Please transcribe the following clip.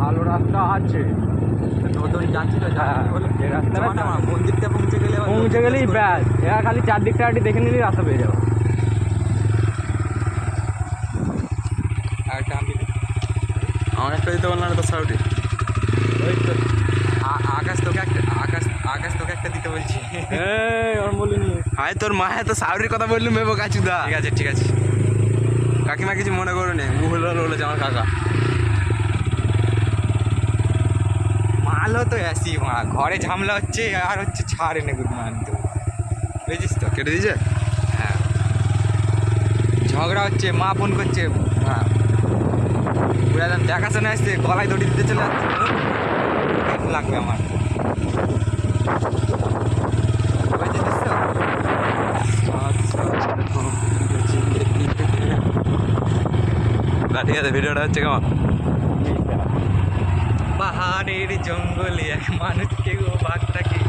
ভালো রাস্তা আছে। নতুন যাচ্ছি তো এই রাস্তাটা মন্দিরটা পৌঁছে গেলেই ব্যাস, এরা খালি চারদিকটা একটু দেখে নিলেই রাস্তা পেয়ে যাবো। আমার একটা দিতে পারলাম না তো সাউটি। ওই তো আকাশ তোকে একটা দিতে বলছি। ওরম বলিনি। হাই তোর মা তো সাউরির কথা বললু মেবো কাচুদা। ঠিক আছে কাকিমা কিছু মনে করো নে, ভুল বলেছে আমার কাকা। মাল তো আসি মা ঘরে ঝামেলা হচ্ছে আর হচ্ছে ছাড় এনে গুড মান তো বুঝিস তো কেটে দিয়েছে। হ্যাঁ ঝগড়া হচ্ছে, মা ফোন করছে, হ্যাঁ বুঝলাম দেখাশোনা আসছে, গলায় দড়ি দিতে চলে যাচ্ছে। কেমন লাগবে আমার বুঝেছিস তো? ঠিক আছে ভিডিওটা হচ্ছে কেমন? পাহাড়ের জঙ্গলে এক মানুষকে গো বাঘটাকে